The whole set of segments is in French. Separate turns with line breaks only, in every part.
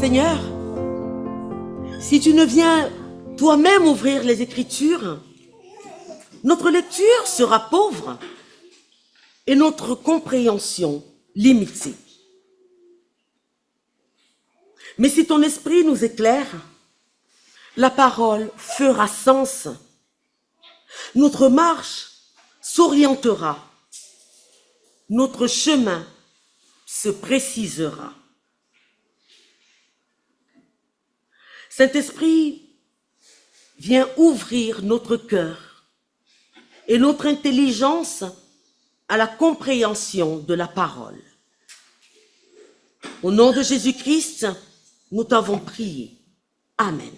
Seigneur, si tu ne viens toi-même ouvrir les Écritures, notre lecture sera pauvre et notre compréhension limitée. Mais si ton esprit nous éclaire, la parole fera sens. Notre marche s'orientera. Notre chemin se précisera. Saint-Esprit, viens ouvrir notre cœur et notre intelligence à la compréhension de la parole. Au nom de Jésus-Christ, nous t'avons prié. Amen.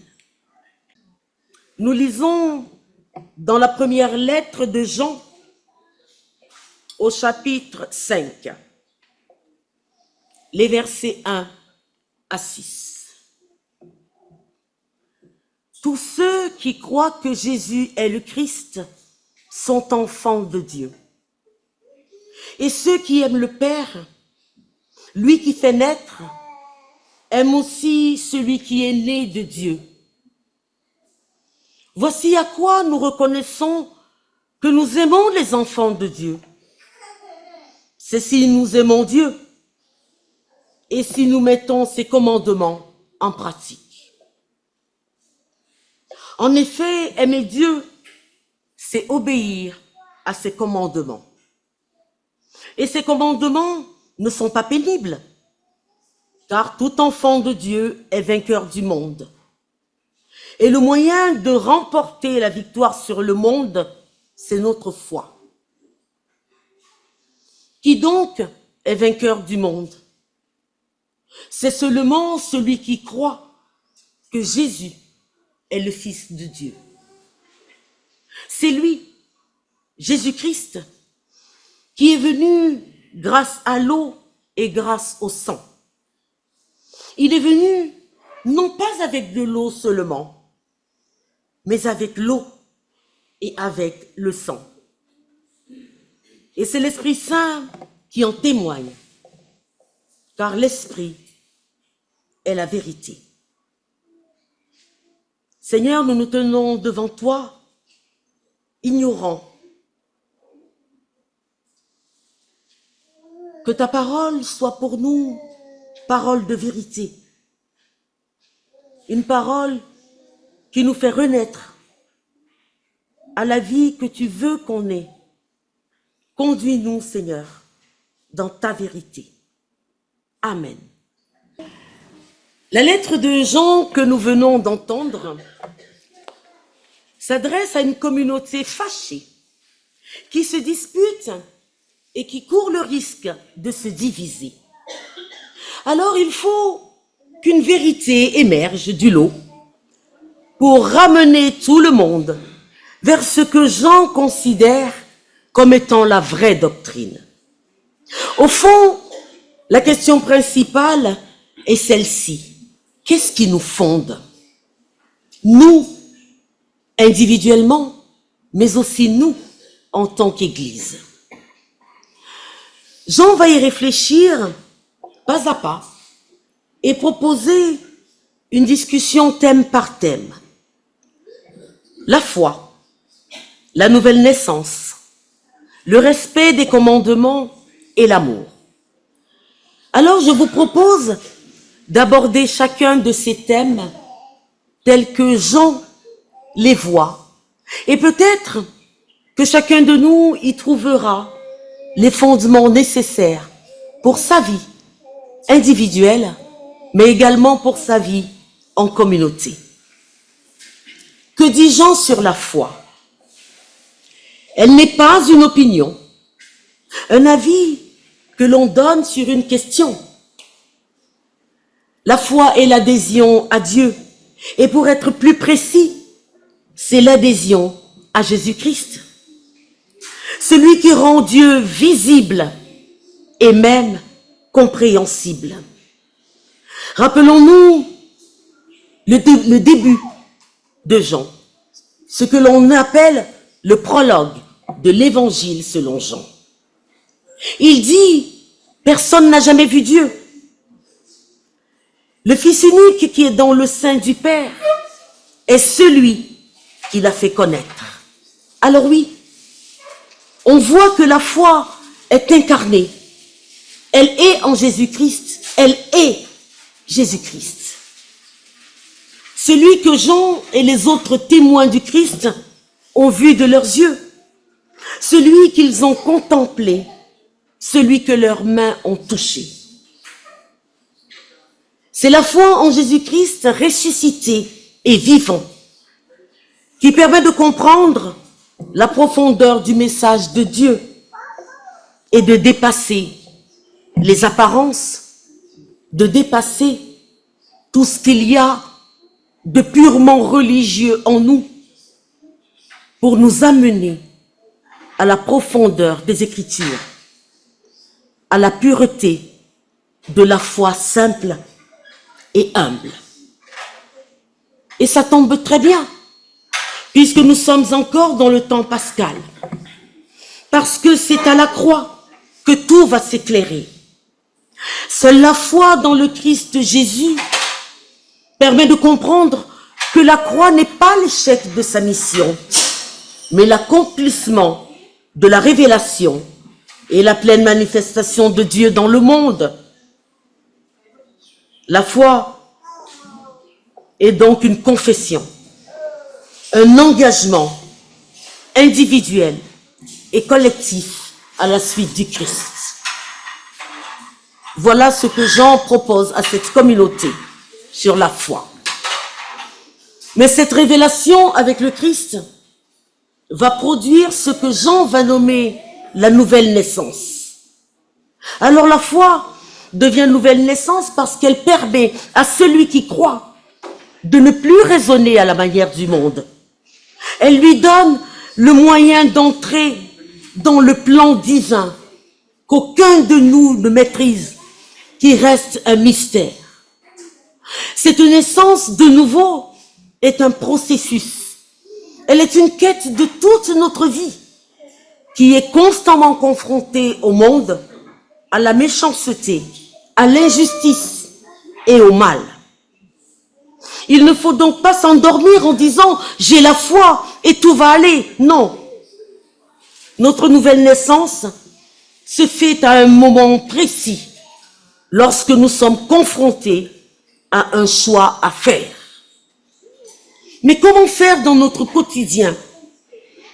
Nous lisons dans la première lettre de Jean, au chapitre 5, les versets 1 à 6. Tous ceux qui croient que Jésus est le Christ sont enfants de Dieu. Et ceux qui aiment le Père, lui qui fait naître, aime aussi celui qui est né de Dieu. Voici à quoi nous reconnaissons que nous aimons les enfants de Dieu. C'est si nous aimons Dieu et si nous mettons ses commandements en pratique. En effet, aimer Dieu, c'est obéir à ses commandements. Et ces commandements ne sont pas pénibles, car tout enfant de Dieu est vainqueur du monde. Et le moyen de remporter la victoire sur le monde, c'est notre foi. Qui donc est vainqueur du monde? C'est seulement celui qui croit que Jésus est le Fils de Dieu. C'est lui, Jésus-Christ, qui est venu grâce à l'eau et grâce au sang. Il est venu non pas avec de l'eau seulement, mais avec l'eau et avec le sang. Et c'est l'Esprit Saint qui en témoigne, car l'Esprit est la vérité. Seigneur, nous nous tenons devant toi, ignorants. Que ta parole soit pour nous parole de vérité. Une parole qui nous fait renaître à la vie que tu veux qu'on ait. Conduis-nous, Seigneur, dans ta vérité. Amen. La lettre de Jean que nous venons d'entendre s'adresse à une communauté fâchée qui se dispute et qui court le risque de se diviser. Alors il faut qu'une vérité émerge du lot pour ramener tout le monde vers ce que Jean considère comme étant la vraie doctrine. Au fond, la question principale est celle-ci. Qu'est-ce qui nous fonde? Nous, individuellement, mais aussi nous, en tant qu'Église. Jean va y réfléchir pas à pas et proposer une discussion thème par thème. La foi, la nouvelle naissance, le respect des commandements et l'amour. Alors je vous propose d'aborder chacun de ces thèmes tels que Jean les voit. Et peut-être que chacun de nous y trouvera les fondements nécessaires pour sa vie individuelle, mais également pour sa vie en communauté. Que dit Jean sur la foi? Elle n'est pas une opinion, un avis que l'on donne sur une question. La foi est l'adhésion à Dieu. Et pour être plus précis, c'est l'adhésion à Jésus-Christ. Celui qui rend Dieu visible et même compréhensible. Rappelons-nous le début de Jean, ce que l'on appelle le prologue de l'Évangile selon Jean. Il dit, personne n'a jamais vu Dieu. Le Fils unique qui est dans le sein du Père est celui qui l'a fait connaître. Alors oui, on voit que la foi est incarnée. Elle est en Jésus-Christ. Elle est Jésus-Christ. Celui que Jean et les autres témoins du Christ ont vu de leurs yeux. Celui qu'ils ont contemplé. Celui que leurs mains ont touché. C'est la foi en Jésus-Christ ressuscité et vivant qui permet de comprendre la profondeur du message de Dieu et de dépasser les apparences, de dépasser tout ce qu'il y a de purement religieux en nous pour nous amener à la profondeur des Écritures, à la pureté de la foi simple et humble. Et ça tombe très bien, puisque nous sommes encore dans le temps pascal, parce que c'est à la croix que tout va s'éclairer. Seule la foi dans le Christ Jésus permet de comprendre que la croix n'est pas l'échec de sa mission, mais l'accomplissement de la révélation et la pleine manifestation de Dieu dans le monde. La foi est donc une confession, un engagement individuel et collectif à la suite du Christ. Voilà ce que Jean propose à cette communauté sur la foi. Mais cette révélation avec le Christ va produire ce que Jean va nommer la nouvelle naissance. Alors la foi devient nouvelle naissance parce qu'elle permet à celui qui croit de ne plus raisonner à la manière du monde. Elle lui donne le moyen d'entrer dans le plan divin qu'aucun de nous ne maîtrise, qui reste un mystère. Cette naissance de nouveau est un processus. Elle est une quête de toute notre vie qui est constamment confrontée au monde, à la méchanceté, à l'injustice et au mal. Il ne faut donc pas s'endormir en disant « j'ai la foi et tout va aller ». Non. Notre nouvelle naissance se fait à un moment précis lorsque nous sommes confrontés à un choix à faire. Mais comment faire dans notre quotidien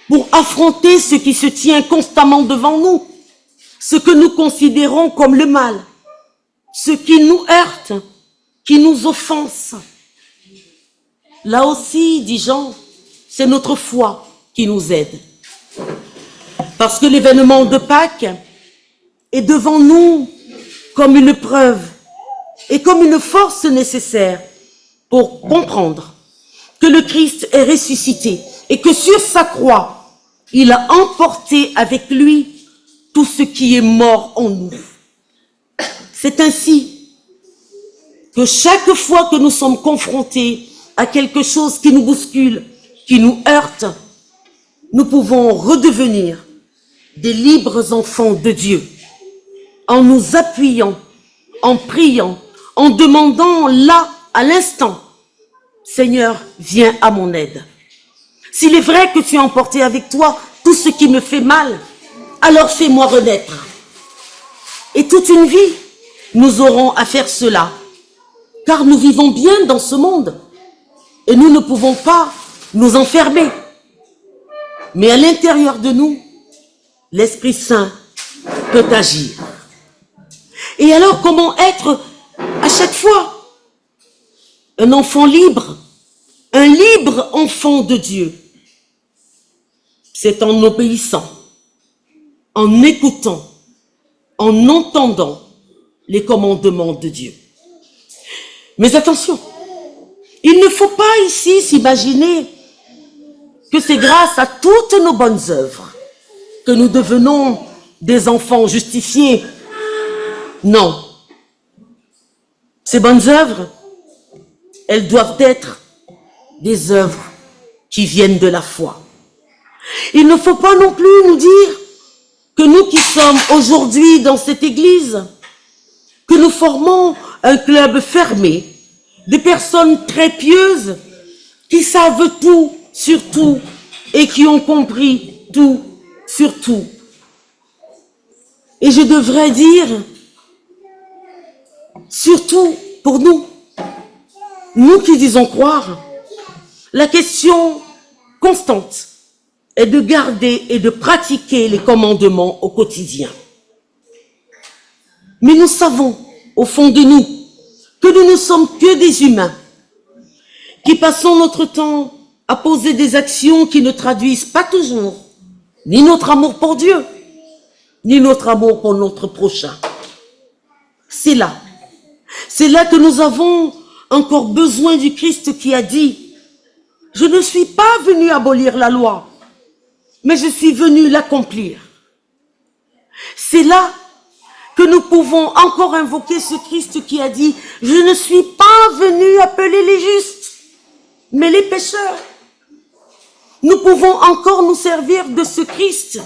pour affronter ce qui se tient constamment devant nous, ce que nous considérons comme le mal, ce qui nous heurte, qui nous offense? Là aussi, dit Jean, c'est notre foi qui nous aide. Parce que l'événement de Pâques est devant nous comme une preuve et comme une force nécessaire pour comprendre que le Christ est ressuscité et que sur sa croix, il a emporté avec lui tout ce qui est mort en nous. C'est ainsi que chaque fois que nous sommes confrontés à quelque chose qui nous bouscule, qui nous heurte, nous pouvons redevenir des libres enfants de Dieu en nous appuyant, en priant, en demandant là, à l'instant, Seigneur, viens à mon aide. S'il est vrai que tu as emporté avec toi tout ce qui me fait mal, alors fais-moi renaître. Et toute une vie, nous aurons à faire cela, car nous vivons bien dans ce monde et nous ne pouvons pas nous enfermer. Mais à l'intérieur de nous, l'Esprit Saint peut agir. Et alors, comment être à chaque fois un enfant libre, un libre enfant de Dieu? C'est en obéissant, en écoutant, en entendant les commandements de Dieu. Mais attention, il ne faut pas ici s'imaginer que c'est grâce à toutes nos bonnes œuvres que nous devenons des enfants justifiés. Non. Ces bonnes œuvres, elles doivent être des œuvres qui viennent de la foi. Il ne faut pas non plus nous dire que nous qui sommes aujourd'hui dans cette église, que nous formons un club fermé de personnes très pieuses qui savent tout sur tout et qui ont compris tout sur tout. Et je devrais dire, surtout pour nous, nous qui disons croire, la question constante est de garder et de pratiquer les commandements au quotidien. Mais nous savons, au fond de nous, que nous ne sommes que des humains qui passons notre temps à poser des actions qui ne traduisent pas toujours ni notre amour pour Dieu, ni notre amour pour notre prochain. C'est là que nous avons encore besoin du Christ qui a dit « Je ne suis pas venu abolir la loi, mais je suis venu l'accomplir. » C'est là que nous pouvons encore invoquer ce Christ qui a dit « Je ne suis pas venu appeler les justes, mais les pécheurs. » Nous pouvons encore nous servir de ce Christ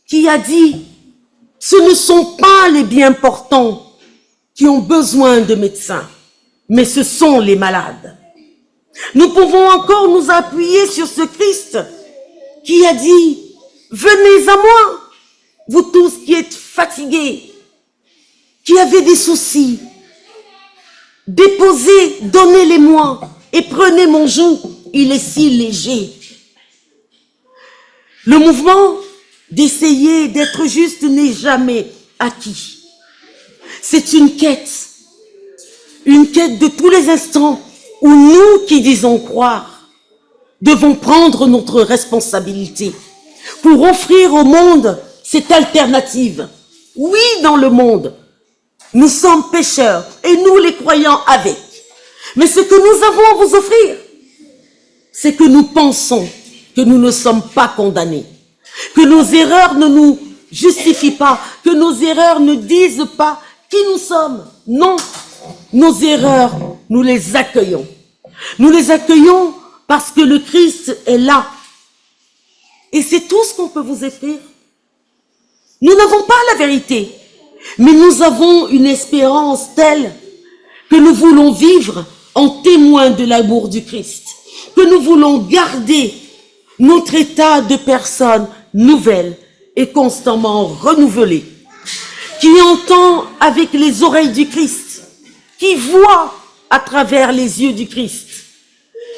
qui a dit « Ce ne sont pas les bien portants qui ont besoin de médecins, mais ce sont les malades. » Nous pouvons encore nous appuyer sur ce Christ qui a dit « Venez à moi, vous tous qui êtes fatigués, qui avez des soucis, déposez, donnez-les-moi et prenez mon joug, il est si léger. » Le mouvement d'essayer d'être juste n'est jamais acquis. C'est une quête de tous les instants où nous qui disons croire devons prendre notre responsabilité pour offrir au monde cette alternative. Oui, dans le monde, nous sommes pécheurs et nous les croyants avec. Mais ce que nous avons à vous offrir, c'est que nous pensons que nous ne sommes pas condamnés, que nos erreurs ne nous justifient pas, que nos erreurs ne disent pas qui nous sommes. Non, nos erreurs, nous les accueillons. Nous les accueillons parce que le Christ est là. Et c'est tout ce qu'on peut vous offrir. Nous n'avons pas la vérité, mais nous avons une espérance telle que nous voulons vivre en témoin de l'amour du Christ, que nous voulons garder notre état de personne nouvelle et constamment renouvelée, qui entend avec les oreilles du Christ, qui voit à travers les yeux du Christ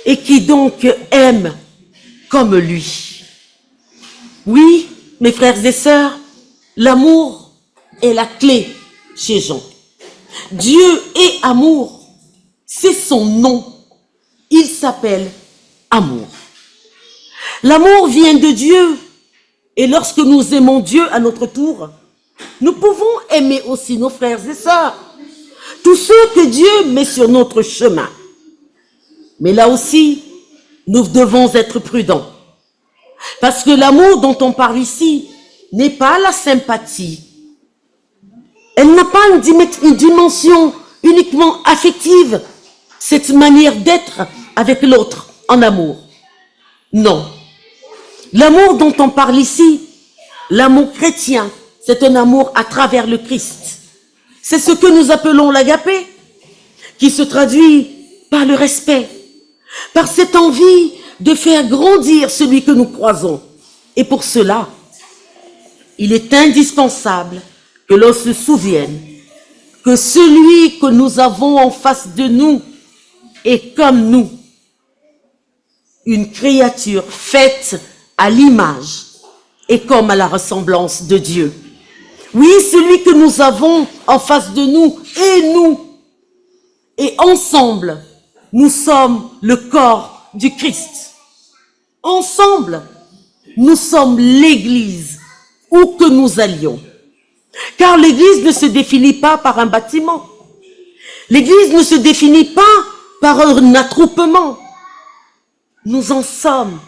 et qui donc aime comme lui. Oui, mes frères et sœurs, l'amour est la clé chez Jean. Dieu est amour, c'est son nom. Il s'appelle amour. L'amour vient de Dieu et lorsque nous aimons Dieu à notre tour, nous pouvons aimer aussi nos frères et sœurs, tous ceux que Dieu met sur notre chemin. Mais là aussi, nous devons être prudents. Parce que l'amour dont on parle ici n'est pas la sympathie. Elle n'a pas une dimension uniquement affective, cette manière d'être avec l'autre en amour. Non. L'amour dont on parle ici, l'amour chrétien, c'est un amour à travers le Christ. C'est ce que nous appelons l'agapé, qui se traduit par le respect, par cette envie de faire grandir celui que nous croisons. Et pour cela, il est indispensable que l'on se souvienne que celui que nous avons en face de nous est comme nous, une créature faite à l'image et comme à la ressemblance de Dieu. Oui, celui que nous avons en face de nous est nous. Et ensemble, nous sommes le corps du Christ. Ensemble, nous sommes l'Église, où que nous allions. Car l'Église ne se définit pas par un bâtiment. L'Église ne se définit pas par un attroupement. Nous en sommes.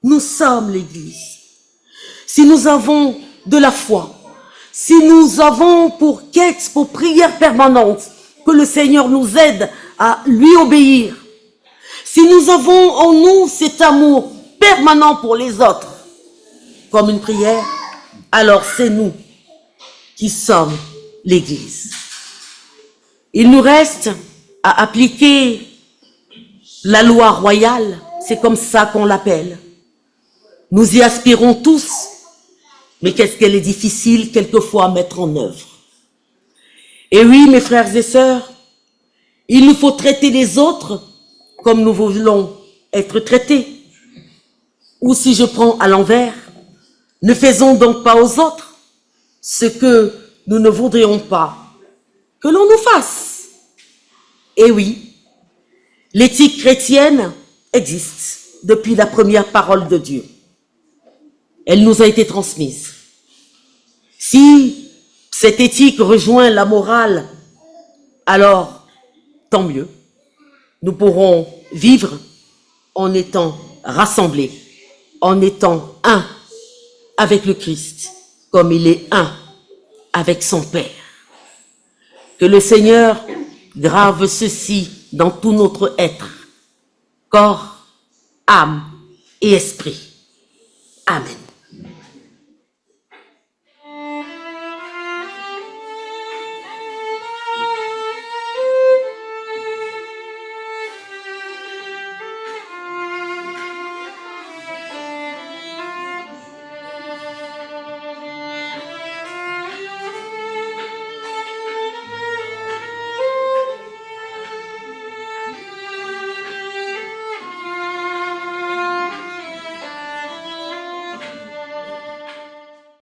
Nous sommes l'Église. Si nous avons de la foi, si nous avons pour quête, pour prière permanente, que le Seigneur nous aide à lui obéir, si nous avons en nous cet amour permanent pour les autres, comme une prière, alors c'est nous qui sommes l'Église. Il nous reste à appliquer la loi royale, c'est comme ça qu'on l'appelle. Nous y aspirons tous, mais qu'est-ce qu'elle est difficile quelquefois à mettre en œuvre. Et oui, mes frères et sœurs, il nous faut traiter les autres comme nous voulons être traités. Ou si je prends à l'envers, ne faisons donc pas aux autres ce que nous ne voudrions pas que l'on nous fasse. Et oui, l'éthique chrétienne existe depuis la première parole de Dieu. Elle nous a été transmise. Si cette éthique rejoint la morale, alors tant mieux. Nous pourrons vivre en étant rassemblés, en étant un avec le Christ, comme il est un avec son Père. Que le Seigneur grave ceci dans tout notre être, corps, âme et esprit. Amen.